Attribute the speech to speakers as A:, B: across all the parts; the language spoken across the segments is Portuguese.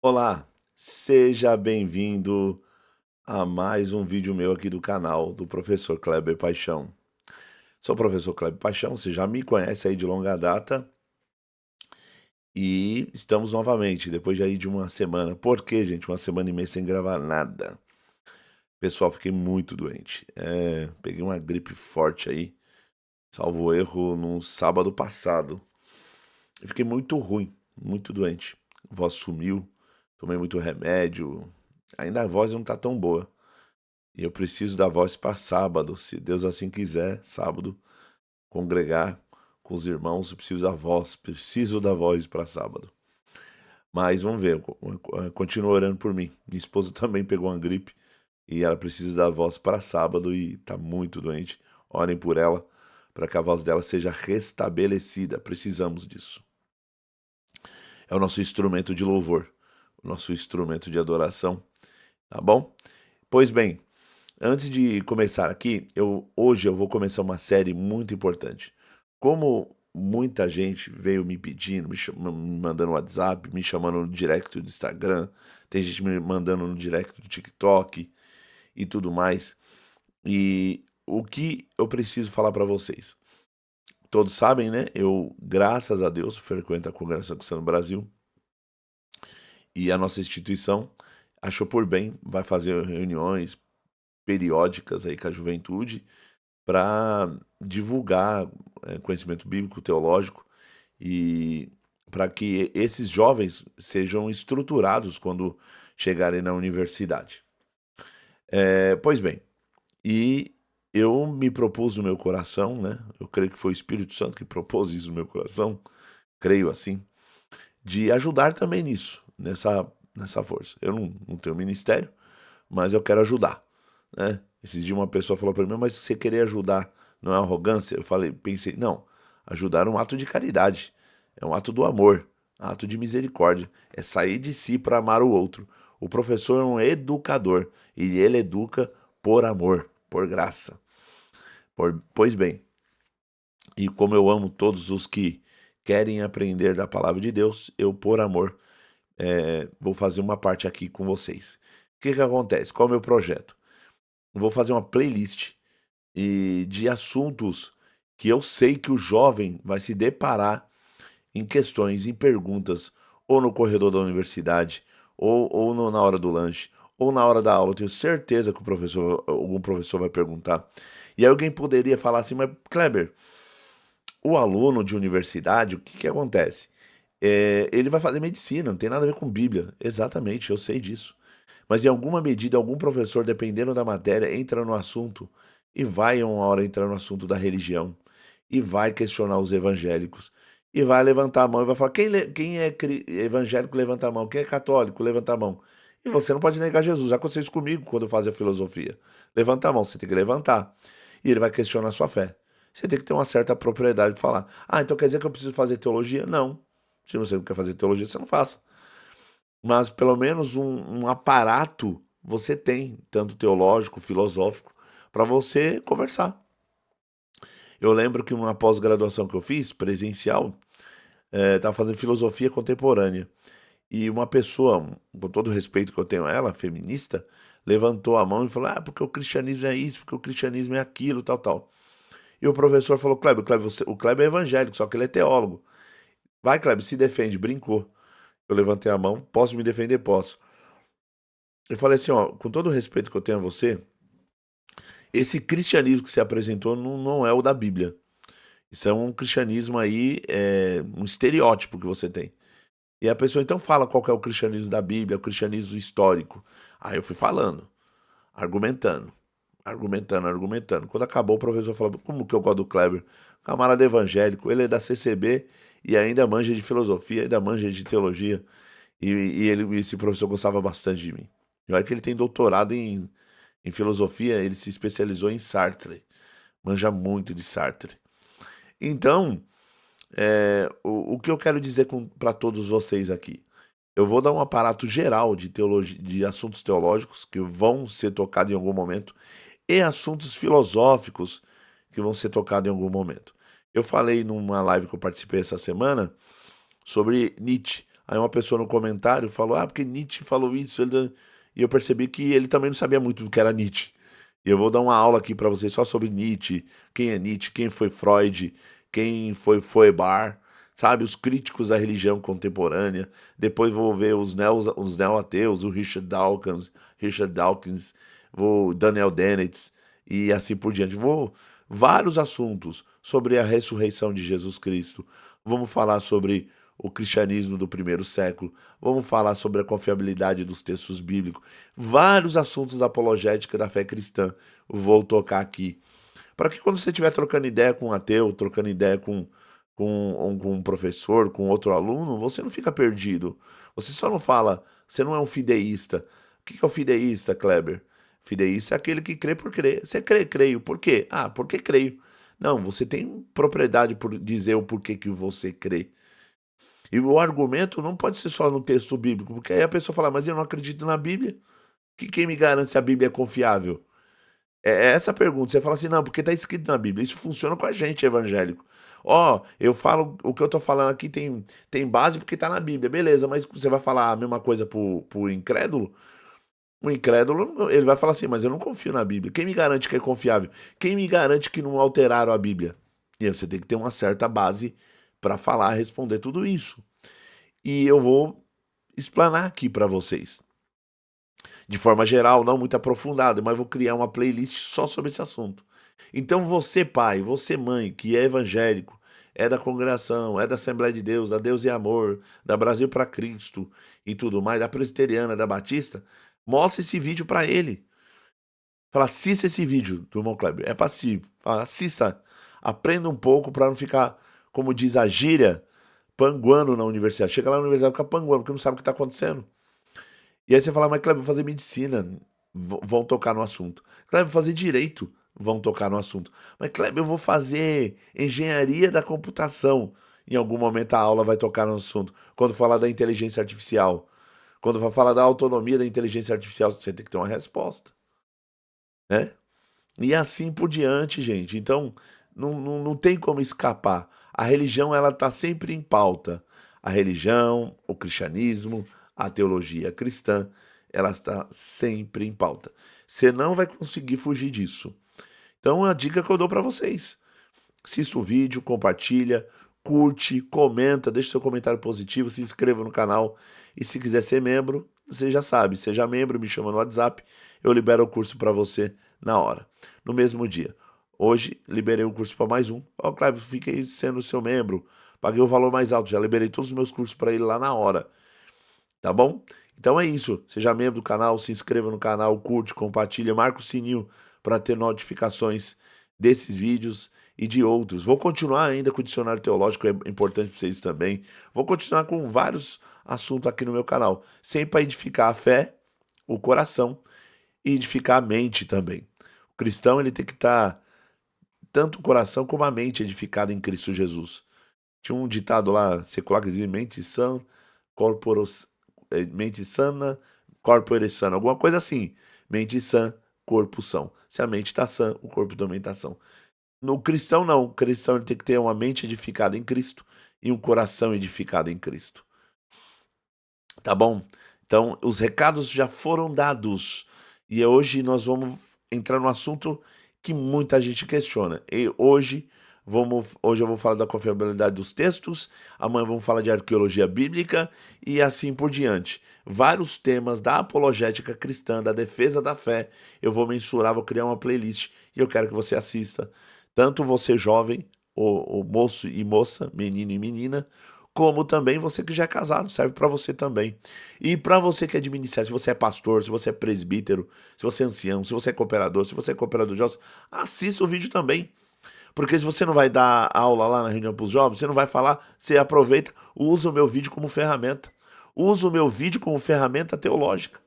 A: Olá, seja bem-vindo a mais um vídeo meu aqui do canal do Professor Kleber Paixão. Sou o Professor Kleber Paixão, você já me conhece aí de longa data e estamos novamente, depois de aí de uma semana. Por quê, gente? Uma semana e meia sem gravar nada. Pessoal, fiquei muito doente. Peguei uma gripe forte aí, salvo erro, no sábado passado. E fiquei muito ruim, muito doente. A voz sumiu, tomei muito remédio, ainda a voz não tá tão boa. E eu preciso da voz para sábado, se Deus assim quiser, sábado, congregar com os irmãos, eu preciso da voz para sábado. Mas vamos ver, continua orando por mim. Minha esposa também pegou uma gripe e ela precisa da voz para sábado e está muito doente. Orem por ela, para que a voz dela seja restabelecida. Precisamos disso. É o nosso instrumento de louvor, o nosso instrumento de adoração, tá bom? Pois bem, antes de começar aqui, hoje eu vou começar uma série muito importante. Como muita gente veio me pedindo, me mandando no WhatsApp, me chamando no direct do Instagram, tem gente me mandando no direct do TikTok e tudo mais. E o que eu preciso falar para vocês? Todos sabem, né? Eu, graças a Deus, frequento a Congregação Cristã no Brasil e a nossa instituição achou por bem, vai fazer reuniões periódicas aí com a juventude para divulgar conhecimento bíblico, teológico e para que esses jovens sejam estruturados quando chegarem na universidade. Pois bem, e eu me propus no meu coração, né? Eu creio que foi o Espírito Santo que propôs isso no meu coração, creio assim, de ajudar também nisso, nessa força. Eu não tenho ministério, mas eu quero ajudar, né? Esses dias uma pessoa falou para mim, mas você querer ajudar não é arrogância? Eu falei, pensei, não, ajudar é um ato de caridade, é um ato do amor, ato de misericórdia, é sair de si para amar o outro. O professor é um educador e ele educa por amor, por graça. Pois bem, e como eu amo todos os que querem aprender da palavra de Deus, eu, por amor, vou fazer uma parte aqui com vocês. O que acontece? Qual é o meu projeto? Vou fazer uma playlist de assuntos que eu sei que o jovem vai se deparar em questões, em perguntas, ou no corredor da universidade, ou na hora do lanche, ou na hora da aula. Eu tenho certeza que algum professor vai perguntar. E aí alguém poderia falar assim, mas Kleber, o aluno de universidade, o que acontece? Ele vai fazer medicina, não tem nada a ver com Bíblia. Exatamente, eu sei disso. Mas em alguma medida, algum professor, dependendo da matéria, entra no assunto e vai uma hora entrar no assunto da religião e vai questionar os evangélicos e vai levantar a mão e vai falar: quem é evangélico, levanta a mão, quem é católico, levanta a mão. E você não pode negar Jesus. Já aconteceu isso comigo quando eu fazia filosofia. Levanta a mão, você tem que levantar. E ele vai questionar a sua fé. Você tem que ter uma certa propriedade de falar: ah, então quer dizer que eu preciso fazer teologia? Não. Se você não quer fazer teologia, você não faça. Mas pelo menos um aparato você tem, tanto teológico, filosófico, para você conversar. Eu lembro que uma pós-graduação que eu fiz, presencial, estava fazendo filosofia contemporânea. E uma pessoa, com todo o respeito que eu tenho a ela, feminista, levantou a mão e falou: ah, porque o cristianismo é isso, porque o cristianismo é aquilo, tal, tal. E o professor falou: Kleber, o Kleber é evangélico, só que ele é teólogo. Vai, Kleber, se defende, brincou. Eu levantei a mão, posso me defender? Posso. Eu falei assim, ó, com todo o respeito que eu tenho a você, esse cristianismo que você apresentou não é o da Bíblia. Isso é um cristianismo aí, um estereótipo que você tem. E a pessoa então fala qual que é o cristianismo da Bíblia, o cristianismo histórico. Aí eu fui falando, argumentando, argumentando. Quando acabou, o professor falou, como que eu gosto do Kleber? Camarada evangélico, ele é da CCB e ainda manja de filosofia, ainda manja de teologia. Esse professor gostava bastante de mim. E olha que ele tem doutorado em filosofia, ele se especializou em Sartre. Manja muito de Sartre. Então, o que eu quero dizer para todos vocês aqui? Eu vou dar um aparato geral de teologia, de assuntos teológicos que vão ser tocados em algum momento e assuntos filosóficos que vão ser tocados em algum momento. Eu falei numa live que eu participei essa semana sobre Nietzsche. Aí uma pessoa no comentário falou, porque Nietzsche falou isso, e eu percebi que ele também não sabia muito do que era Nietzsche. E eu vou dar uma aula aqui para vocês só sobre Nietzsche, quem é Nietzsche, quem foi Freud, quem foi Feuerbach, sabe, os críticos da religião contemporânea. Depois vou ver os neo-ateus, o Richard Dawkins, vou Daniel Dennett e assim por diante. Vou vários assuntos sobre a ressurreição de Jesus Cristo. Vamos falar sobre o cristianismo do primeiro século. Vamos falar sobre a confiabilidade dos textos bíblicos. Vários assuntos da apologética da fé cristã vou tocar aqui. Para que quando você estiver trocando ideia com um ateu, trocando ideia com um professor, com outro aluno, você não fica perdido. Você só não fala, você não é um fideísta. O que é o fideísta, Kleber? Fideísta é aquele que crê por crer. Você crê, creio. Por quê? Porque creio. Não, você tem propriedade por dizer o porquê que você crê. E o argumento não pode ser só no texto bíblico, porque aí a pessoa fala, mas eu não acredito na Bíblia. Que quem me garante se a Bíblia é confiável? É essa a pergunta. Você fala assim, não, porque está escrito na Bíblia. Isso funciona com a gente, evangélico. Eu falo, o que eu estou falando aqui tem base porque está na Bíblia. Beleza, mas você vai falar a mesma coisa pro incrédulo? O incrédulo, ele vai falar assim, mas eu não confio na Bíblia. Quem me garante que é confiável? Quem me garante que não alteraram a Bíblia? E aí você tem que ter uma certa base para falar, responder tudo isso. E eu vou explanar aqui para vocês. De forma geral, não muito aprofundada, mas vou criar uma playlist só sobre esse assunto. Então você, pai, você, mãe, que é evangélico, é da congregação, é da Assembleia de Deus, da Deus e Amor, da Brasil para Cristo e tudo mais, da Presbiteriana, da Batista, mostre esse vídeo para ele. Fala, assista esse vídeo do irmão Kleber. É passivo. Fala, assista. Aprenda um pouco para não ficar, como diz a gíria, panguando na universidade. Chega lá na universidade e fica panguando, porque não sabe o que está acontecendo. E aí você fala, mas Kleber, vou fazer medicina. Vão tocar no assunto. Kleber, vou fazer direito. Vão tocar no assunto. Mas Kleber, eu vou fazer engenharia da computação. Em algum momento a aula vai tocar no assunto. Quando falar da inteligência artificial. Quando vai falar da autonomia da inteligência artificial, você tem que ter uma resposta, né? E assim por diante, gente. Então, não tem como escapar. A religião, ela está sempre em pauta. A religião, o cristianismo, a teologia cristã, ela está sempre em pauta. Você não vai conseguir fugir disso. Então, a dica que eu dou para vocês: assista o vídeo, compartilha, curte, comenta, deixa seu comentário positivo, se inscreva no canal. E se quiser ser membro, você já sabe, seja membro, me chama no WhatsApp, eu libero o curso para você na hora, no mesmo dia. Hoje, liberei o curso para mais um. Cleber, fiquei sendo seu membro, paguei o valor mais alto, já liberei todos os meus cursos para ele lá na hora. Tá bom? Então é isso. Seja membro do canal, se inscreva no canal, curte, compartilha, marca o sininho para ter notificações desses vídeos e de outros. Vou continuar ainda com o dicionário teológico, é importante para vocês também. Vou continuar com vários assuntos aqui no meu canal, sempre para edificar a fé, o coração e edificar a mente também. O cristão, ele tem que estar tanto o coração como a mente edificada em Cristo Jesus. Tinha um ditado lá secular que dizia mente sã, mente sana, corpore sano, alguma coisa assim. Mente sã, corpo são. Se a mente está sã, o corpo também está são. No cristão, não. O cristão ele tem que ter uma mente edificada em Cristo e um coração edificado em Cristo. Tá bom? Então, os recados já foram dados. E hoje nós vamos entrar no assunto que muita gente questiona. E hoje eu vou falar da confiabilidade dos textos, amanhã vamos falar de arqueologia bíblica e assim por diante. Vários temas da apologética cristã, da defesa da fé, eu vou mensurar, vou criar uma playlist e eu quero que você assista. Tanto você jovem, o moço e moça, menino e menina, como também você que já é casado, serve para você também. E para você que é administrativo, se você é pastor, se você é presbítero, se você é ancião, se você é cooperador, se você é cooperador de jovens, assista o vídeo também. Porque se você não vai dar aula lá na reunião para os jovens, você não vai falar, você aproveita, usa o meu vídeo como ferramenta. Usa o meu vídeo como ferramenta teológica.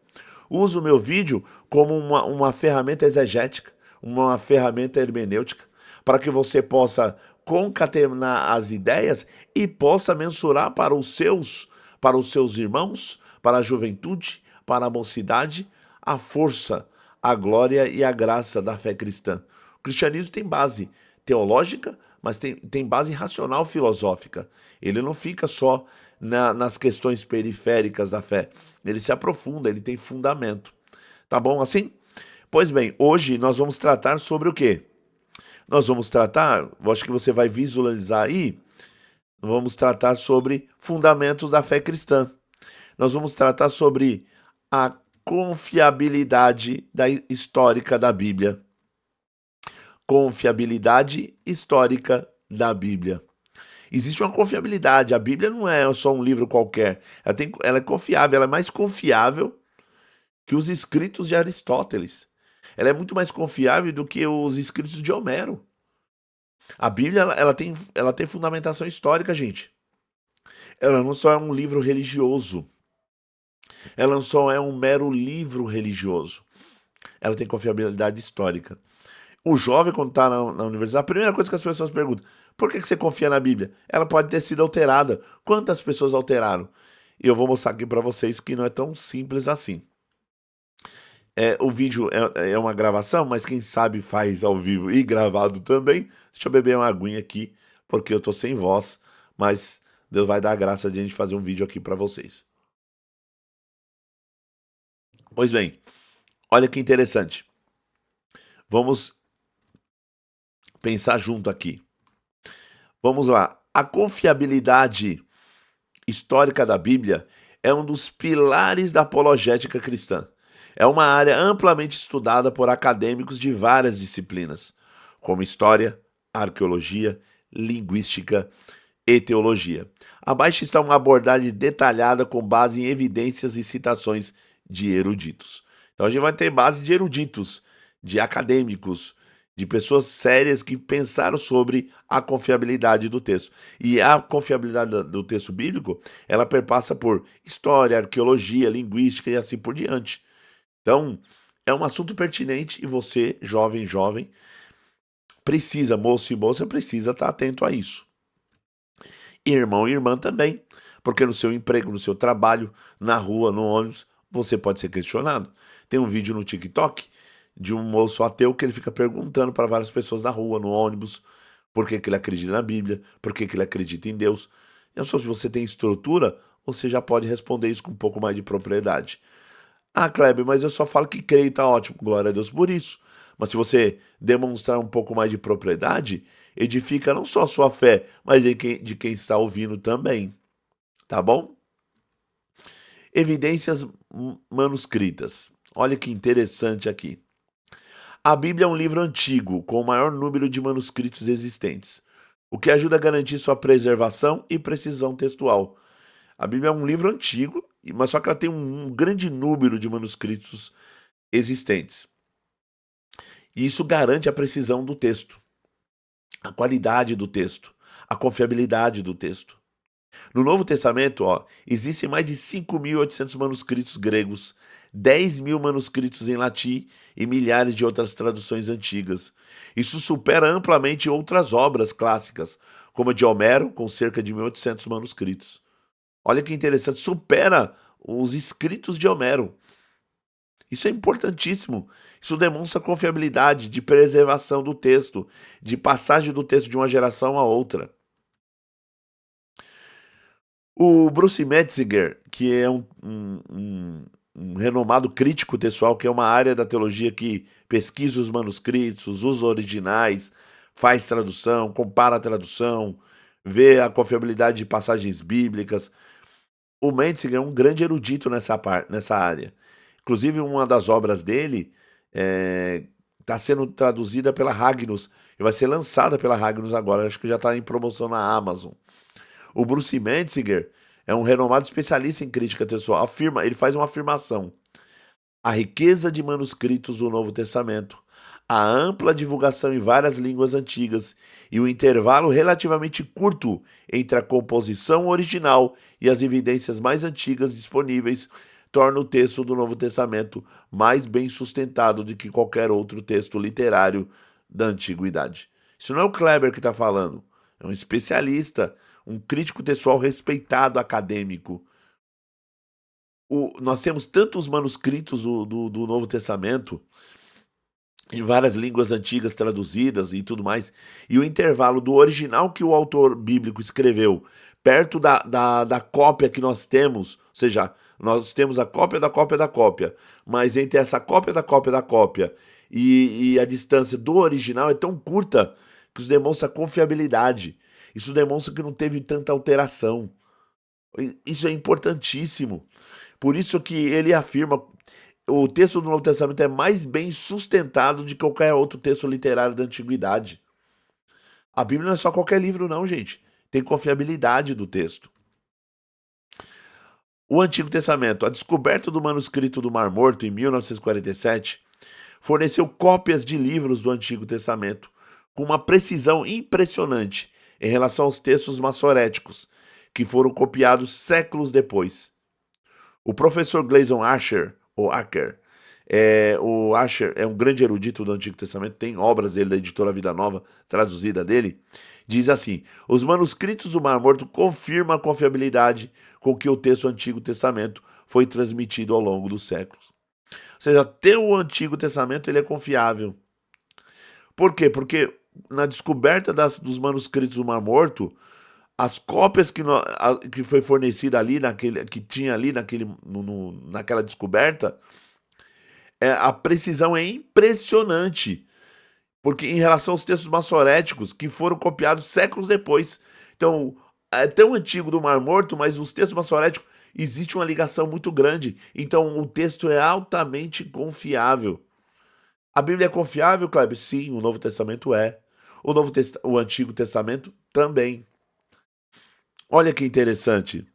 A: Usa o meu vídeo como uma ferramenta exegética, uma ferramenta hermenêutica, para que você possa concatenar as ideias e possa mensurar para os seus irmãos, para a juventude, para a mocidade, a força, a glória e a graça da fé cristã. O cristianismo tem base teológica, mas tem base racional filosófica. Ele não fica só nas questões periféricas da fé. Ele se aprofunda, ele tem fundamento. Tá bom assim? Pois bem, hoje nós vamos tratar sobre o quê? Nós vamos tratar, acho que você vai visualizar aí, vamos tratar sobre fundamentos da fé cristã. Nós vamos tratar sobre a confiabilidade histórica da Bíblia. Confiabilidade histórica da Bíblia. Existe uma confiabilidade. A Bíblia não é só um livro qualquer. Ela é confiável, ela é mais confiável que os escritos de Aristóteles. Ela é muito mais confiável do que os escritos de Homero. A Bíblia ela tem fundamentação histórica, gente. Ela não só é um livro religioso. Ela não só é um mero livro religioso. Ela tem confiabilidade histórica. O jovem, quando está na universidade, a primeira coisa que as pessoas perguntam: por que você confia na Bíblia? Ela pode ter sido alterada. Quantas pessoas alteraram? E eu vou mostrar aqui para vocês que não é tão simples assim. O vídeo é uma gravação, mas quem sabe faz ao vivo e gravado também. Deixa eu beber uma aguinha aqui, porque eu tô sem voz, mas Deus vai dar a graça de a gente fazer um vídeo aqui para vocês. Pois bem, olha que interessante. Vamos pensar junto aqui. Vamos lá. A confiabilidade histórica da Bíblia é um dos pilares da apologética cristã. É uma área amplamente estudada por acadêmicos de várias disciplinas, como história, arqueologia, linguística e teologia. Abaixo está uma abordagem detalhada com base em evidências e citações de eruditos. Então a gente vai ter base de eruditos, de acadêmicos, de pessoas sérias que pensaram sobre a confiabilidade do texto. E a confiabilidade do texto bíblico, ela perpassa por história, arqueologia, linguística e assim por diante. Então, é um assunto pertinente e você, jovem, precisa, moço e moça, precisa estar atento a isso. Irmão e irmã também, porque no seu emprego, no seu trabalho, na rua, no ônibus, você pode ser questionado. Tem um vídeo no TikTok de um moço ateu que ele fica perguntando para várias pessoas na rua, no ônibus, por que ele acredita na Bíblia, por que ele acredita em Deus. Eu só se você tem estrutura, você já pode responder isso com um pouco mais de propriedade. Ah, Kleber, mas eu só falo que creio e tá ótimo. Glória a Deus por isso. Mas se você demonstrar um pouco mais de propriedade, edifica não só a sua fé, mas de quem está ouvindo também. Tá bom? Evidências manuscritas. Olha que interessante aqui. A Bíblia é um livro antigo, com o maior número de manuscritos existentes, o que ajuda a garantir sua preservação e precisão textual. A Bíblia é um livro antigo, mas só que ela tem um grande número de manuscritos existentes. E isso garante a precisão do texto, a qualidade do texto, a confiabilidade do texto. No Novo Testamento, existem mais de 5.800 manuscritos gregos, 10.000 manuscritos em latim e milhares de outras traduções antigas. Isso supera amplamente outras obras clássicas, como a de Homero, com cerca de 1.800 manuscritos. Olha que interessante, supera os escritos de Homero. Isso é importantíssimo. Isso demonstra confiabilidade de preservação do texto, de passagem do texto de uma geração a outra. O Bruce Metzinger, que é um renomado crítico textual, que é uma área da teologia que pesquisa os manuscritos, os originais, faz tradução, compara a tradução, vê a confiabilidade de passagens bíblicas. O Metzinger é um grande erudito nessa área. Inclusive, uma das obras dele está sendo traduzida pela Ragnos e vai ser lançada pela Ragnos agora. Acho que já está em promoção na Amazon. O Bruce Metzinger é um renomado especialista em crítica textual. Ele faz uma afirmação: a riqueza de manuscritos do Novo Testamento, a ampla divulgação em várias línguas antigas e o intervalo relativamente curto entre a composição original e as evidências mais antigas disponíveis torna o texto do Novo Testamento mais bem sustentado do que qualquer outro texto literário da antiguidade. Isso não é o Kleber que está falando, é um especialista, um crítico textual respeitado acadêmico. Nós temos tantos manuscritos do Novo Testamento em várias línguas antigas traduzidas e tudo mais, e o intervalo do original que o autor bíblico escreveu, perto da cópia que nós temos, ou seja, nós temos a cópia da cópia da cópia, mas entre essa cópia da cópia da cópia e a distância do original é tão curta que isso demonstra confiabilidade. Isso demonstra que não teve tanta alteração. Isso é importantíssimo. Por isso que ele afirma o texto do Novo Testamento é mais bem sustentado de qualquer outro texto literário da antiguidade. A Bíblia não é só qualquer livro, não, gente. Tem confiabilidade do texto. O Antigo Testamento, a descoberta do manuscrito do Mar Morto em 1947, forneceu cópias de livros do Antigo Testamento com uma precisão impressionante em relação aos textos maçoréticos, que foram copiados séculos depois. O professor Gleason Asher, ou Acker, o Asher é um grande erudito do Antigo Testamento, tem obras dele da editora Vida Nova, traduzida dele, diz assim: os manuscritos do Mar Morto confirmam a confiabilidade com que o texto do Antigo Testamento foi transmitido ao longo dos séculos. Ou seja, até o Antigo Testamento ele é confiável. Por quê? Porque na descoberta dos manuscritos do Mar Morto, as cópias que foi fornecida ali, que tinha ali naquela descoberta, a precisão é impressionante. Porque em relação aos textos maçoréticos que foram copiados séculos depois. Então, é tão antigo do Mar Morto, mas os textos maçoréticos existe uma ligação muito grande. Então, o texto é altamente confiável. A Bíblia é confiável, Kleber? Sim, o Novo Testamento é. O Antigo Testamento também. Olha que interessante.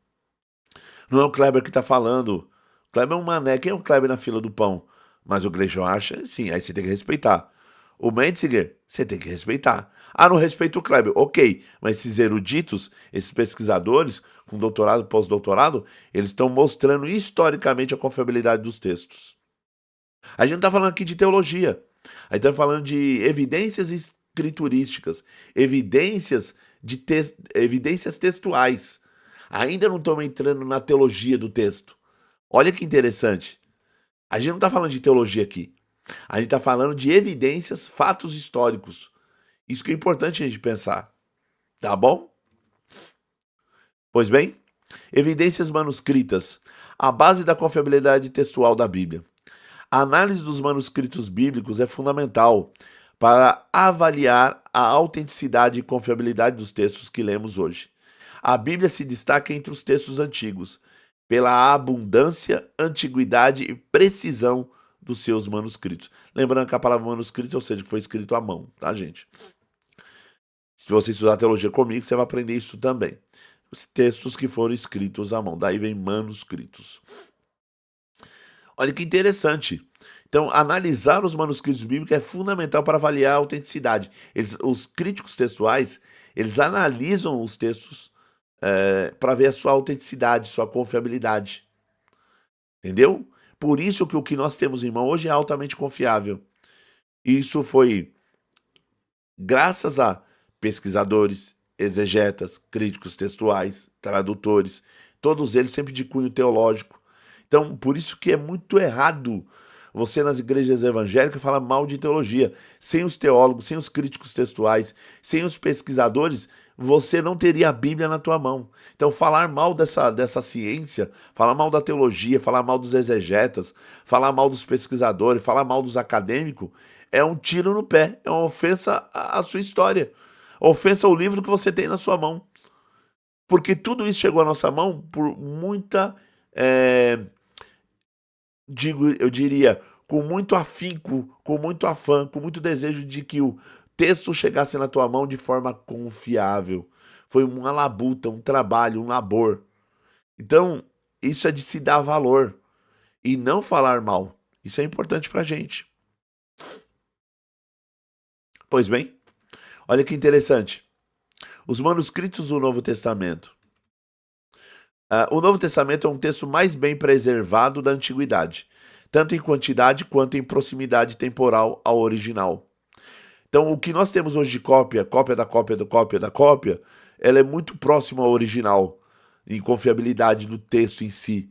A: Não é o Kleber que está falando. O Kleber é um mané. Quem é o Kleber na fila do pão? Mas o Gleison acha, sim, aí você tem que respeitar. O Menziger, você tem que respeitar. Ah, não respeito o Kleber. Ok, mas esses eruditos, esses pesquisadores, com doutorado, pós-doutorado, eles estão mostrando historicamente a confiabilidade dos textos. A gente não está falando aqui de teologia. A gente está falando de evidências escriturísticas, evidências textuais. Ainda não estamos entrando na teologia do texto. Olha que interessante. A gente não está falando de teologia aqui. A gente está falando de evidências, fatos históricos. Isso que é importante a gente pensar. Tá bom? Pois bem, evidências manuscritas. A base da confiabilidade textual da Bíblia. A análise dos manuscritos bíblicos é fundamental para avaliar a autenticidade e confiabilidade dos textos que lemos hoje. A Bíblia se destaca entre os textos antigos pela abundância, antiguidade e precisão dos seus manuscritos. Lembrando que a palavra manuscrito, ou seja, que foi escrito à mão, tá, gente? Se você estudar teologia comigo, você vai aprender isso também. Os textos que foram escritos à mão, daí vem manuscritos. Olha que interessante. Então, analisar os manuscritos bíblicos é fundamental para avaliar a autenticidade. Os críticos textuais, eles analisam os textos para ver a sua autenticidade, sua confiabilidade. Entendeu? Por isso que o que nós temos em mão hoje é altamente confiável. Isso foi graças a pesquisadores, exegetas, críticos textuais, tradutores, todos eles sempre de cunho teológico. Então, por isso que é muito errado você nas igrejas evangélicas falar mal de teologia. Sem os teólogos, sem os críticos textuais, sem os pesquisadores, você não teria a Bíblia na tua mão. Então, falar mal dessa ciência, falar mal da teologia, falar mal dos exegetas, falar mal dos pesquisadores, falar mal dos acadêmicos, é um tiro no pé, é uma ofensa à sua história, ofensa ao livro que você tem na sua mão. Porque tudo isso chegou à nossa mão por muita, eu diria, com muito afinco, com muito afã, com muito desejo de que o texto chegasse na tua mão de forma confiável. Foi uma labuta, um trabalho, um labor. Então, isso é de se dar valor e não falar mal. Isso é importante pra gente. Pois bem, olha que interessante. Os manuscritos do Novo Testamento. O Novo Testamento é um texto mais bem preservado da Antiguidade, tanto em quantidade quanto em proximidade temporal ao original. Então, o que nós temos hoje de cópia da cópia da cópia da cópia, ela é muito próxima ao original, em confiabilidade do texto em si,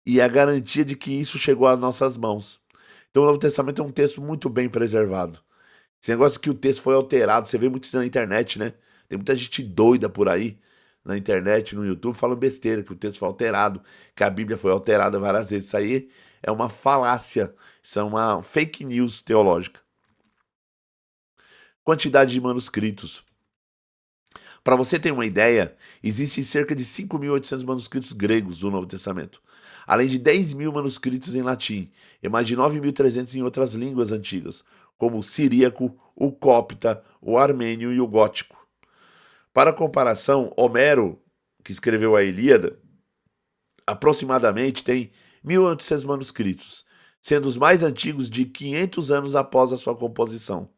A: e a garantia de que isso chegou às nossas mãos. Então o Novo Testamento é um texto muito bem preservado. Esse negócio que o texto foi alterado, você vê muito isso na internet, né? Tem muita gente doida por aí, na internet, no YouTube, falando besteira, que o texto foi alterado, que a Bíblia foi alterada várias vezes. Isso aí é uma falácia, isso é uma fake news teológica. Quantidade de manuscritos. Para você ter uma ideia, existem cerca de 5.800 manuscritos gregos do Novo Testamento, além de 10.000 manuscritos em latim e mais de 9.300 em outras línguas antigas, como o siríaco, o cópita, o armênio e o gótico. Para comparação, Homero, que escreveu a Ilíada, aproximadamente tem 1.800 manuscritos, sendo os mais antigos de 500 anos após a sua composição.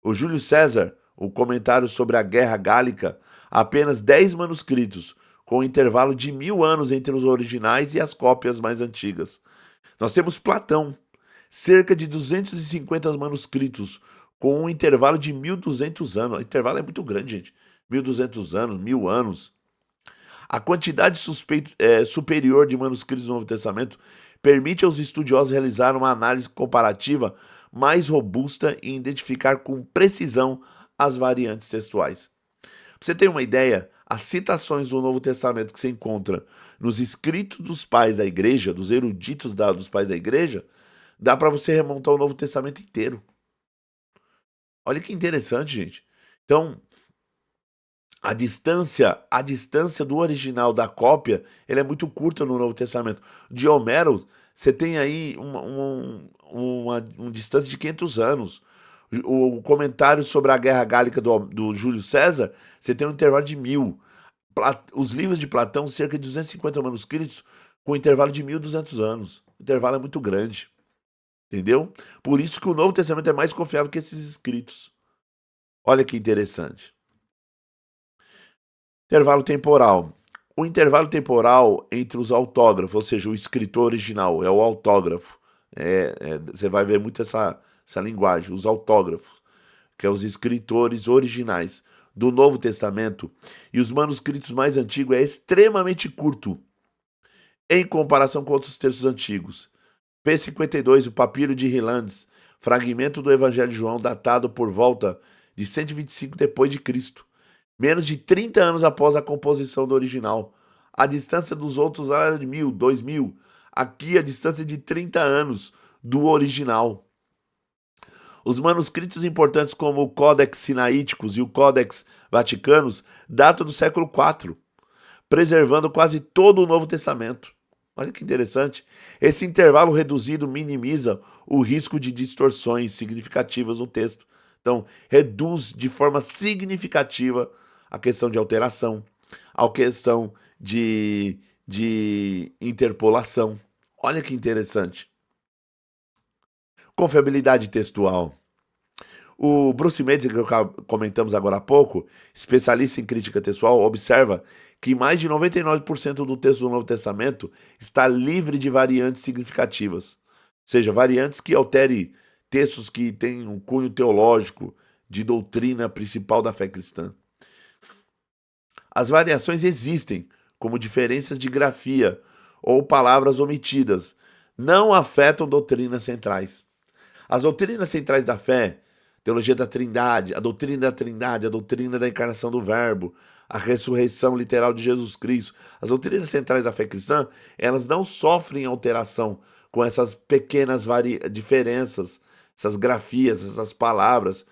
A: O Júlio César, o comentário sobre a Guerra Gálica, apenas 10 manuscritos, com um intervalo de 1.000 anos entre os originais e as cópias mais antigas. Nós temos Platão, cerca de 250 manuscritos, com um intervalo de 1.200 anos. O intervalo é muito grande, gente. 1.200 anos, 1.000 anos. A quantidade superior de manuscritos do Novo Testamento permite aos estudiosos realizar uma análise comparativa mais robusta e identificar com precisão as variantes textuais. Pra você ter uma ideia, as citações do Novo Testamento que você encontra nos escritos dos pais da igreja, dos eruditos dos pais da igreja, dá para você remontar o Novo Testamento inteiro. Olha que interessante, gente. Então, a distância do original da cópia, ele é muito curta no Novo Testamento. De Homero, você tem aí uma distância de 500 anos. O comentário sobre a Guerra Gálica do Júlio César, você tem um intervalo de 1.000. Os livros de Platão, cerca de 250 manuscritos, com um intervalo de 1.200 anos. O intervalo é muito grande. Entendeu? Por isso que o Novo Testamento é mais confiável que esses escritos. Olha que interessante. Intervalo temporal. O intervalo temporal entre os autógrafos, ou seja, o escritor original, é o autógrafo. Você vai ver muito essa linguagem, os autógrafos, que é os escritores originais do Novo Testamento, e os manuscritos mais antigos é extremamente curto em comparação com outros textos antigos. P52, o Papiro de Hilandes, fragmento do Evangelho de João datado por volta de 125 depois de Cristo, menos de 30 anos após a composição do original. A distância dos outros era de 1.000, 2.000. Aqui a distância é de 30 anos do original. Os manuscritos importantes como o Codex Sinaíticos e o Codex Vaticanus datam do século IV, preservando quase todo o Novo Testamento. Olha que interessante. Esse intervalo reduzido minimiza o risco de distorções significativas no texto. Então, reduz de forma significativa a questão de alteração, a questão de interpolação. Olha que interessante. Confiabilidade textual. O Bruce Mendes, que comentamos agora há pouco, especialista em crítica textual, observa que mais de 99% do texto do Novo Testamento está livre de variantes significativas, ou seja, variantes que alterem textos que têm um cunho teológico de doutrina principal da fé cristã. As variações existem, como diferenças de grafia ou palavras omitidas, não afetam doutrinas centrais. As doutrinas centrais da fé, teologia da Trindade, a doutrina da encarnação do Verbo, a ressurreição literal de Jesus Cristo, as doutrinas centrais da fé cristã, elas não sofrem alteração com essas pequenas diferenças, essas grafias, essas palavras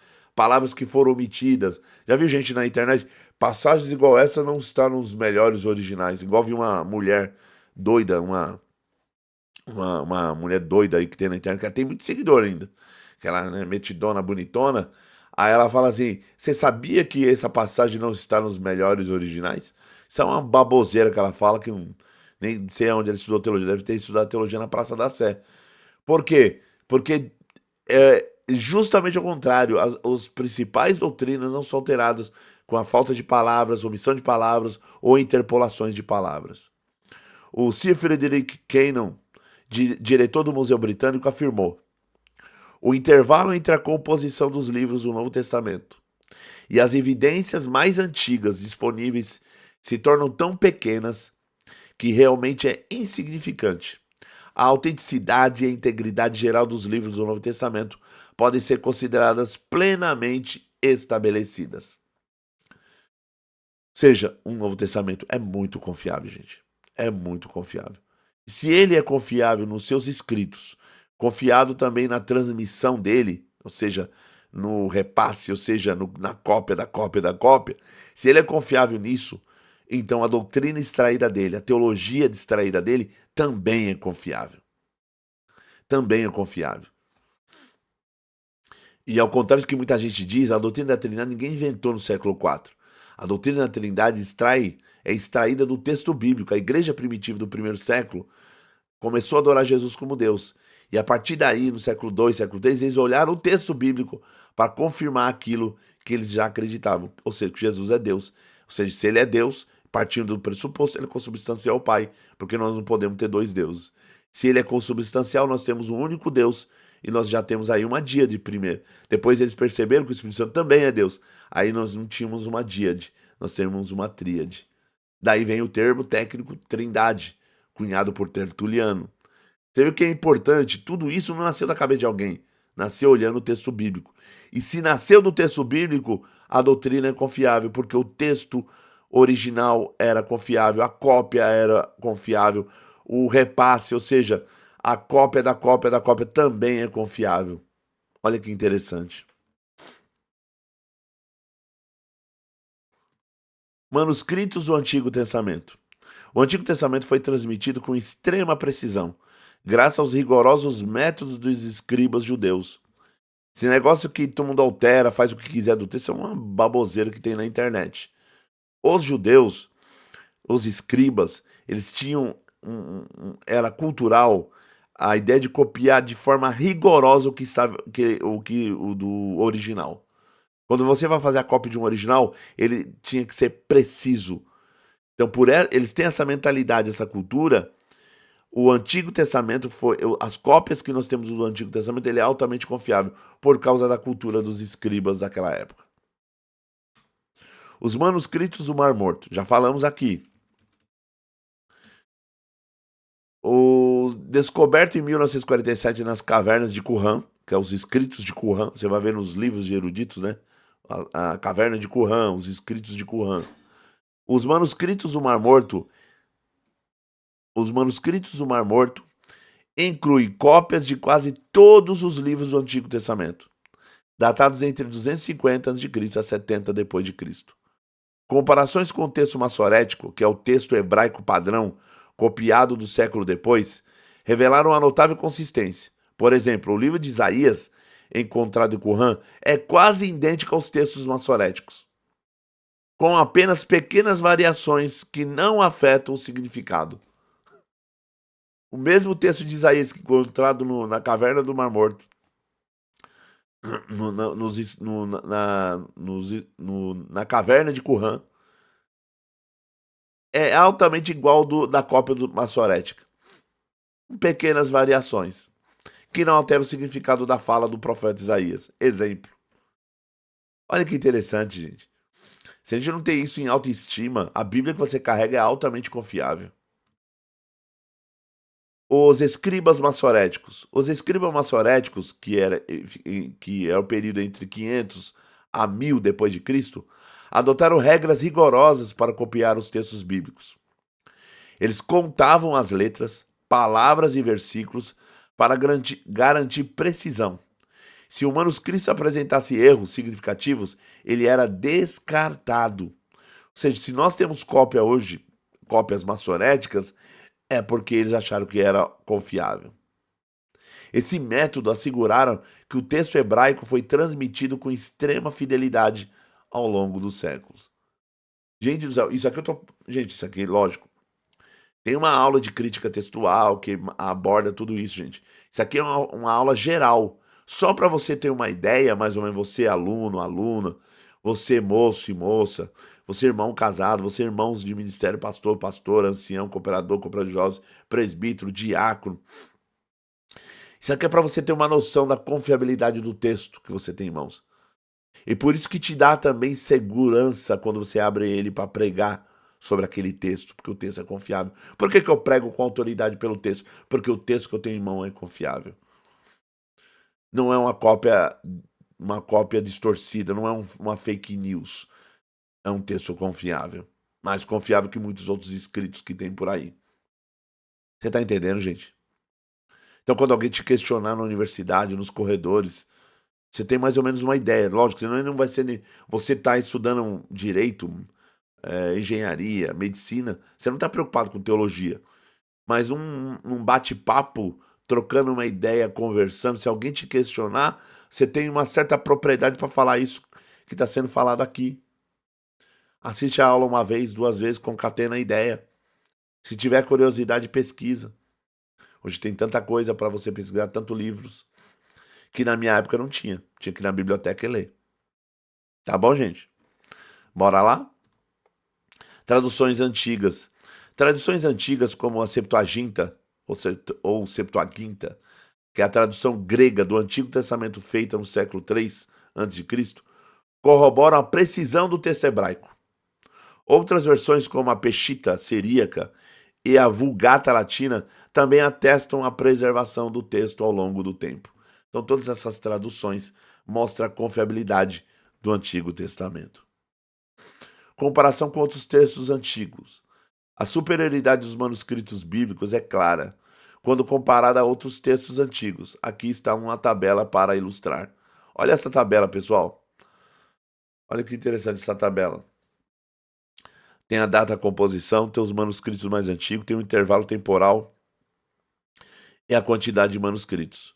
A: que foram omitidas. Já viu gente na internet? Passagens igual essa não estão nos melhores originais. Igual vi uma mulher doida, uma mulher doida aí que tem na internet, que ela tem muito seguidor ainda. Aquela, né, metidona, bonitona. Aí ela fala assim: você sabia que essa passagem não está nos melhores originais? Isso é uma baboseira que ela fala, que nem sei onde ela estudou teologia. Deve ter estudado teologia na Praça da Sé. Por quê? Porque é justamente ao contrário. As principais doutrinas não são alteradas com a falta de palavras, omissão de palavras ou interpolações de palavras. O Sir Frederick Kenyon, diretor do Museu Britânico, afirmou: o intervalo entre a composição dos livros do Novo Testamento e as evidências mais antigas disponíveis se tornam tão pequenas que realmente é insignificante. A autenticidade e a integridade geral dos livros do Novo Testamento podem ser consideradas plenamente estabelecidas. Ou seja, um Novo Testamento é muito confiável, gente. É muito confiável. Se ele é confiável nos seus escritos, confiado também na transmissão dele, ou seja, no repasse, ou seja, na cópia da cópia da cópia, se ele é confiável nisso, então a doutrina extraída dele, a teologia extraída dele, também é confiável. Também é confiável. E ao contrário do que muita gente diz, a doutrina da Trindade ninguém inventou no século IV. A doutrina da Trindade é extraída do texto bíblico. A igreja primitiva do primeiro século começou a adorar Jesus como Deus. E a partir daí, no século II, século III, eles olharam o texto bíblico para confirmar aquilo que eles já acreditavam. Ou seja, que Jesus é Deus. Ou seja, se ele é Deus, partindo do pressuposto, ele é consubstancial ao Pai, porque nós não podemos ter dois deuses. Se ele é consubstancial, nós temos um único Deus, e nós já temos aí uma díade primeiro. Depois eles perceberam que o Espírito Santo também é Deus. Aí nós não tínhamos uma díade, nós temos uma tríade. Daí vem o termo técnico trindade, cunhado por Tertuliano. Você vê que é importante, tudo isso não nasceu da cabeça de alguém, nasceu olhando o texto bíblico. E se nasceu do texto bíblico, a doutrina é confiável, porque o texto original era confiável, a cópia era confiável, o repasse, ou seja, a cópia da cópia da cópia também é confiável. Olha que interessante. Manuscritos do Antigo Testamento. O Antigo Testamento foi transmitido com extrema precisão, graças aos rigorosos métodos dos escribas judeus. Esse negócio que todo mundo altera, faz o que quiser do texto, é uma baboseira que tem na internet. Os judeus, os escribas, eles tinham, era cultural, a ideia de copiar de forma rigorosa o do original. Quando você vai fazer a cópia de um original, ele tinha que ser preciso. Então, eles têm essa mentalidade, essa cultura. O Antigo Testamento as cópias que nós temos do Antigo Testamento, ele é altamente confiável por causa da cultura dos escribas daquela época. Os manuscritos do Mar Morto, já falamos aqui. O descoberto em 1947 nas cavernas de Qumran, que é os escritos de Qumran, você vai ver nos livros de eruditos, né? A caverna de Qumran, os escritos de Qumran. Os manuscritos do Mar Morto incluem cópias de quase todos os livros do Antigo Testamento, datados entre 250 a.C. a 70 depois de Cristo. Comparações com o texto massorético, que é o texto hebraico padrão, copiado do século depois, revelaram uma notável consistência. Por exemplo, o livro de Isaías, encontrado em Qumran, é quase idêntico aos textos massoréticos, com apenas pequenas variações que não afetam o significado. O mesmo texto de Isaías encontrado na caverna do Mar Morto, na caverna de Qumran, é altamente igual da cópia massorética, com pequenas variações, que não alteram o significado da fala do profeta Isaías. Exemplo. Olha que interessante, gente. Se a gente não tem isso em autoestima, a Bíblia que você carrega é altamente confiável. Os escribas massoréticos. Os escribas massoréticos, que é o período entre 500 a 1000 depois de Cristo, adotaram regras rigorosas para copiar os textos bíblicos. Eles contavam as letras, palavras e versículos para garantir precisão. Se o manuscrito apresentasse erros significativos, ele era descartado. Ou seja, se nós temos cópia hoje, cópias massoréticas, é porque eles acharam que era confiável. Esse método asseguraram que o texto hebraico foi transmitido com extrema fidelidade ao longo dos séculos. Gente do céu, isso aqui, lógico. Tem uma aula de crítica textual que aborda tudo isso, gente. Isso aqui é uma aula geral. Só para você ter uma ideia, mais ou menos, você aluno, aluna, você moço e moça, você irmão casado, você irmãos de ministério, pastor, pastor, ancião, cooperador de jovens, presbítero, diácono. Isso aqui é para você ter uma noção da confiabilidade do texto que você tem em mãos. E por isso que te dá também segurança quando você abre ele para pregar sobre aquele texto, porque o texto é confiável. Por que eu prego com autoridade pelo texto? Porque o texto que eu tenho em mão é confiável. Não é uma cópia distorcida, não é uma fake news. É um texto confiável. Mais confiável que muitos outros escritos que tem por aí. Você tá entendendo, gente? Então, quando alguém te questionar na universidade, nos corredores, você tem mais ou menos uma ideia. Lógico, senão não vai ser. Você está estudando direito, engenharia, medicina, você não está preocupado com teologia. Mas um bate-papo, trocando uma ideia, conversando, se alguém te questionar, você tem uma certa propriedade para falar isso que está sendo falado aqui. Assiste a aula uma vez, duas vezes, concatena a ideia. Se tiver curiosidade, pesquisa. Hoje tem tanta coisa para você pesquisar, tantos livros, que na minha época não tinha. Tinha que ir na biblioteca e ler. Tá bom, gente? Bora lá? Traduções antigas. Traduções antigas como a Septuaginta, ou Septuaginta, que é a tradução grega do Antigo Testamento feita no século III a.C., corroboram a precisão do texto hebraico. Outras versões, como a Peshitta siríaca e a Vulgata latina, também atestam a preservação do texto ao longo do tempo. Então, todas essas traduções mostram a confiabilidade do Antigo Testamento. Comparação com outros textos antigos. A superioridade dos manuscritos bíblicos é clara quando comparada a outros textos antigos. Aqui está uma tabela para ilustrar. Olha essa tabela, pessoal. Olha que interessante essa tabela. Tem a data, a composição, tem os manuscritos mais antigos, tem o intervalo temporal e a quantidade de manuscritos.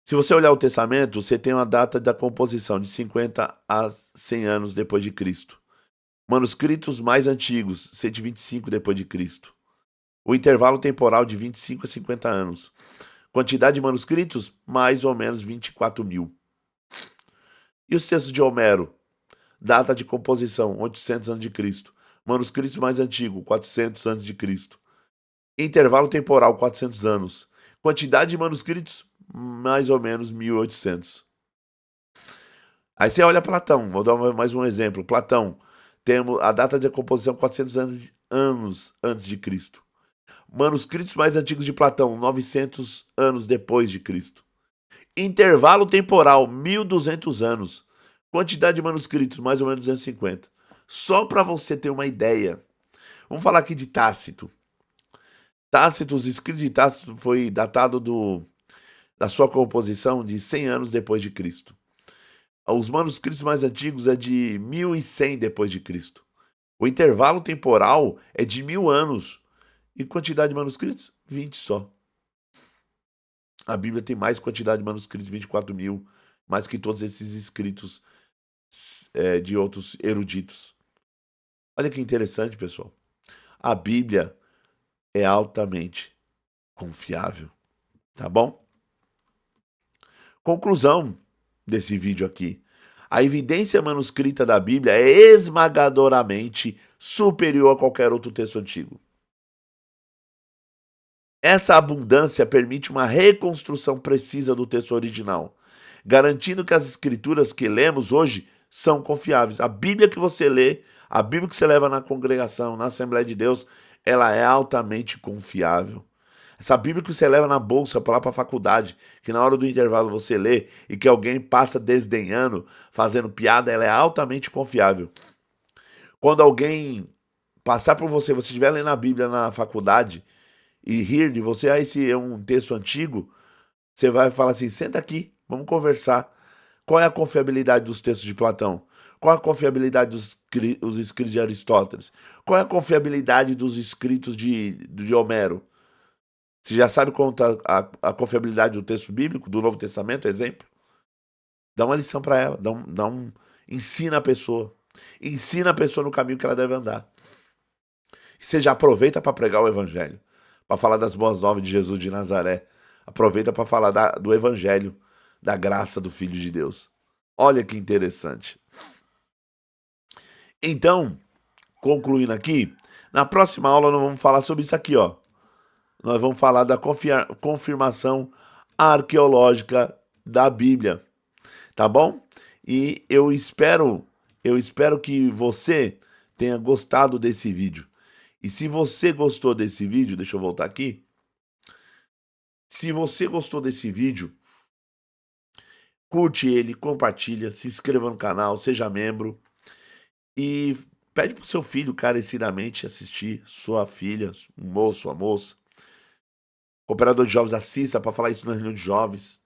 A: Se você olhar o Testamento, você tem uma data da composição de 50 a 100 anos depois de Cristo. Manuscritos mais antigos, 125 depois de Cristo. O intervalo temporal de 25 a 50 anos. Quantidade de manuscritos, mais ou menos 24 mil. E os textos de Homero? Data de composição, 800 a.C. Manuscritos mais antigo, 400 a.C. Intervalo temporal, 400 anos. Quantidade de manuscritos, mais ou menos 1800. Aí você olha Platão, vou dar mais um exemplo. Platão, temos a data de composição 400 anos antes de Cristo. Manuscritos mais antigos de Platão, 900 anos depois de Cristo. Intervalo temporal, 1200 anos. Quantidade de manuscritos, mais ou menos 250. Só para você ter uma ideia. Vamos falar aqui de Tácito. Tácito, os escritos de Tácito foi datado da sua composição de 100 anos depois de Cristo. Os manuscritos mais antigos é de 1100 depois de Cristo. O intervalo temporal é de 1000 anos. E quantidade de manuscritos? 20 só. A Bíblia tem mais quantidade de manuscritos, 24 mil, mais que todos esses escritos de outros eruditos. Olha que interessante, pessoal. A Bíblia é altamente confiável, tá bom? Conclusão desse vídeo aqui. A evidência manuscrita da Bíblia é esmagadoramente superior a qualquer outro texto antigo. Essa abundância permite uma reconstrução precisa do texto original, garantindo que as escrituras que lemos hoje são confiáveis. A Bíblia que você lê, a Bíblia que você leva na congregação, na Assembleia de Deus, ela é altamente confiável. Essa Bíblia que você leva na bolsa para lá para a faculdade, que na hora do intervalo você lê e que alguém passa desdenhando, fazendo piada, ela é altamente confiável. Quando alguém passar por você, você estiver lendo a Bíblia na faculdade e rir de você, esse é um texto antigo, você vai falar assim, senta aqui, vamos conversar. Qual é a confiabilidade dos textos de Platão? Qual é a confiabilidade dos escritos de Aristóteles? Qual é a confiabilidade dos escritos de Homero? Você já sabe quanto a confiabilidade do texto bíblico, do Novo Testamento, exemplo? Dá uma lição para ela, ensina a pessoa. Ensina a pessoa no caminho que ela deve andar. Você já aproveita para pregar o evangelho, para falar das boas novas de Jesus de Nazaré. Aproveita para falar do evangelho, da graça do Filho de Deus. Olha que interessante. Então, concluindo aqui, na próxima aula nós vamos falar sobre isso aqui, ó. Nós vamos falar da confirmação arqueológica da Bíblia, tá bom? E eu espero que você tenha gostado desse vídeo. E se você gostou desse vídeo, deixa eu voltar aqui. Se você gostou desse vídeo, curte ele, compartilha, se inscreva no canal, seja membro e pede pro seu filho carecidamente assistir, sua filha, um moço, a moça. Cooperador de jovens, assista para falar isso na reunião de jovens.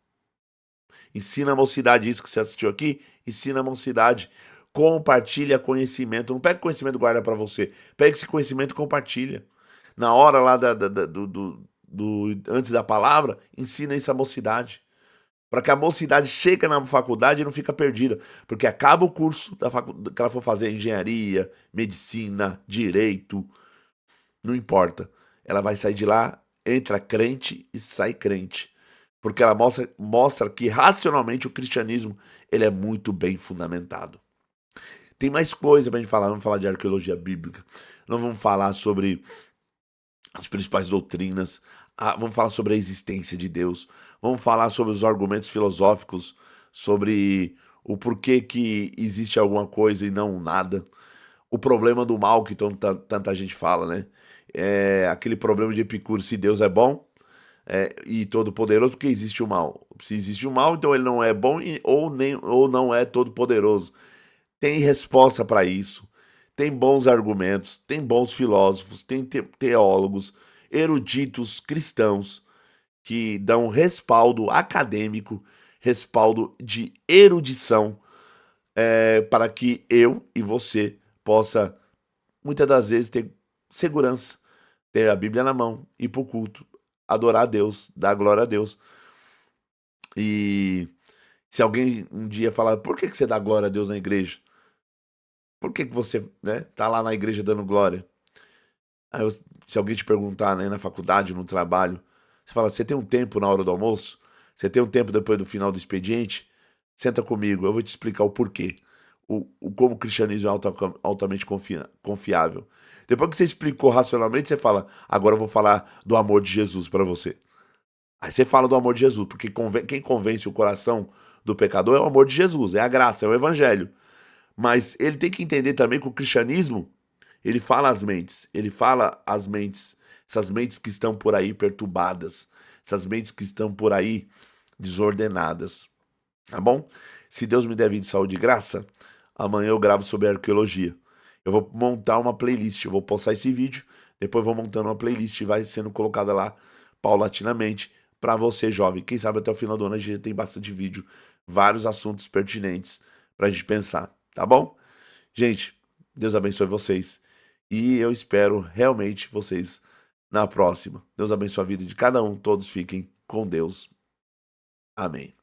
A: Ensina a mocidade isso que você assistiu aqui, ensina a mocidade. Compartilha conhecimento. Não pega conhecimento e guarda para você. Pega esse conhecimento e compartilha. Na hora lá antes da palavra, ensina isso à mocidade. Para que a mocidade chegue na faculdade e não fica perdida. Porque acaba o curso que ela for fazer engenharia, medicina, direito, não importa. Ela vai sair de lá, entra crente e sai crente. Porque ela mostra que racionalmente o cristianismo ele é muito bem fundamentado. Tem mais coisa pra gente falar, vamos falar de arqueologia bíblica. Nós vamos falar sobre as principais doutrinas, vamos falar sobre a existência de Deus, vamos falar sobre os argumentos filosóficos, sobre o porquê que existe alguma coisa e não nada, o problema do mal que tanta gente fala, né? É aquele problema de Epicuro, se Deus é bom e todo-poderoso, porque existe o mal. Se existe o mal, então ele não é bom ou não é todo-poderoso. Tem resposta para isso, tem bons argumentos, tem bons filósofos, tem teólogos, eruditos cristãos que dão respaldo acadêmico, respaldo de erudição para que eu e você possa, muitas das vezes, ter segurança, ter a Bíblia na mão, ir para o culto, adorar a Deus, dar glória a Deus. E se alguém um dia falar, por que você dá glória a Deus na igreja? Por que você, né, tá lá na igreja dando glória? Aí, se alguém te perguntar, né, na faculdade, no trabalho, você fala, você tem um tempo na hora do almoço? Você tem um tempo depois do final do expediente? Senta comigo, eu vou te explicar o porquê. Como o cristianismo é altamente confiável. Depois que você explicou racionalmente, você fala, agora eu vou falar do amor de Jesus para você. Aí você fala do amor de Jesus, porque quem convence o coração do pecador é o amor de Jesus, é a graça, é o evangelho. Mas ele tem que entender também que o cristianismo, ele fala às mentes, essas mentes que estão por aí perturbadas, essas mentes que estão por aí desordenadas, tá bom? Se Deus me der vida, saúde e graça, amanhã eu gravo sobre arqueologia. Eu vou montar uma playlist, eu vou postar esse vídeo, depois vou montando uma playlist e vai sendo colocada lá paulatinamente para você, jovem. Quem sabe até o final do ano a gente tem bastante vídeo, vários assuntos pertinentes pra gente pensar, tá bom? Gente, Deus abençoe vocês. E eu espero realmente vocês na próxima. Deus abençoe a vida de cada um. Todos fiquem com Deus. Amém.